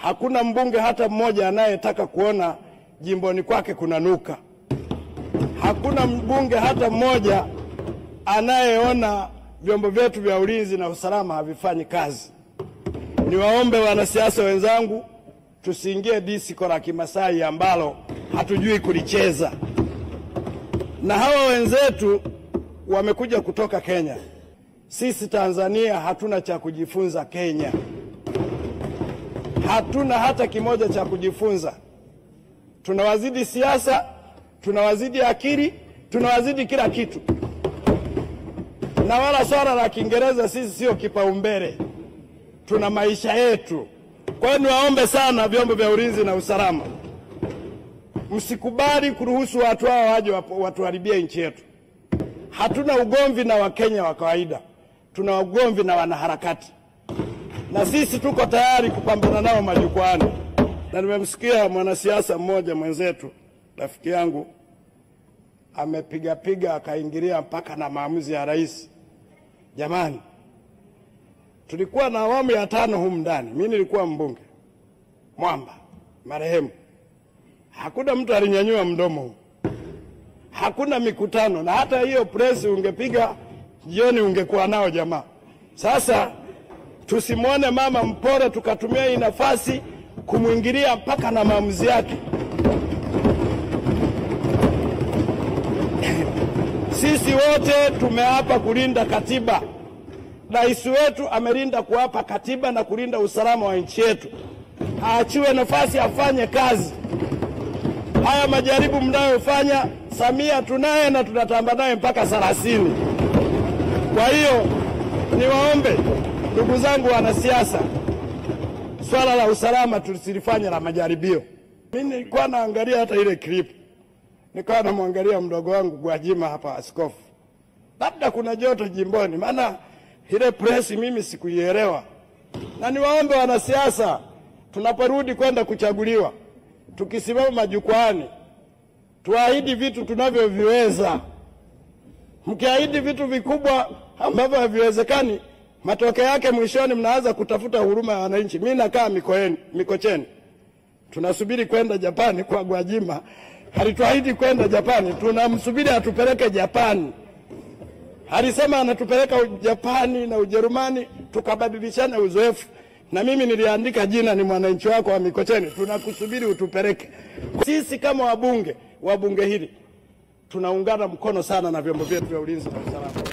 Hakuna mbunge hata mmoja anayetaka kuona jimboni kwake kunanuka. Hakuna mbunge hata mmoja anayeona vyombo vyetu vya ulinzi na usalama havifanyi kazi. Niwaombe wanasiasa wenzangu, tusiingie disiko la Kimasai ambalo hatujui kulicheza. Na hawa wenzetu wamekuja kutoka Kenya. Sisi Tanzania hatuna cha kujifunza Kenya. Hatuna hata kimoja cha kujifunza. Tunawazidi siasa, tunawazidi akili, tunawazidi kila kitu. Na wala swala la Kiingereza sisi sio kipaumbele. Tuna maisha yetu. Kwa hiyo niwaombe sana vyombo vya ulinzi na usalama, msikubali kuruhusu watu hao waje watuharibie nchi yetu. Hatuna ugomvi na Wakenya wa kawaida. Tuna ugomvi na wanaharakati. Na sisi tuko tayari kupambana nao majukwani. Na nimemsikia mwanasiasa mmoja mwenzetu, rafiki yangu, amepiga akaingilia mpaka na maamuzi ya rais. Jamani, tulikuwa na awamu ya 5 humu ndani. Mimi nilikuwa mbunge. Mwamba, marehemu. Hakuna mtu alinyanyua mdomo. Hakuna mikutano, na hata hiyo press ungepiga jioni ungekuwa nao jamaa. Sasa tusimwone mama mpore tukatumia hii nafasi kumwingilia mpaka na maamuzi yake. Sisi wote tumeapa kulinda katiba. Rais wetu amelinda kuapa katiba na kulinda usalama wa nchi yetu. Aachiwe nafasi afanye kazi. Haya majaribu mnayofanya, Samia tunaye na tunatamba naye mpaka 30. Kwa hiyo niwaombe ndugu zangu wanasiasa, swala la usalama tusilifanye la majaribio. Mimi nilikuwa naangalia hata ile clip. Nikawa namwangalia mdogo wangu Gwajima hapa, askofu. Labda kuna joto jimboni, maana ile press mimi sikuielewa. Na niwaombe wanasiasa, tunaporudi kwenda kuchaguliwa, tukisimama majukwani, tuahidi vitu tunavyoviweza. Mkiahidi vitu vikubwa ambavyo haviwezekani, matokeo yake mwishoni mnaanza kutafuta huruma ya wananchi. Mimi nakaa Mikocheni. Tunasubiri kwenda Japani kwa Gwajima. Alituahidi kwenda Japani, tunamsubiri atupeleke Japani. Alisema anatupeleka Japani na Ujerumani tukabadilishane uzoefu. Na mimi niliandika jina, ni mwananchi wako wa Mikocheni, tunakusubiri utupeleke. Sisi kama wabunge hili tunaungana mkono sana na vyombo vyetu vya ulinzi na usalama.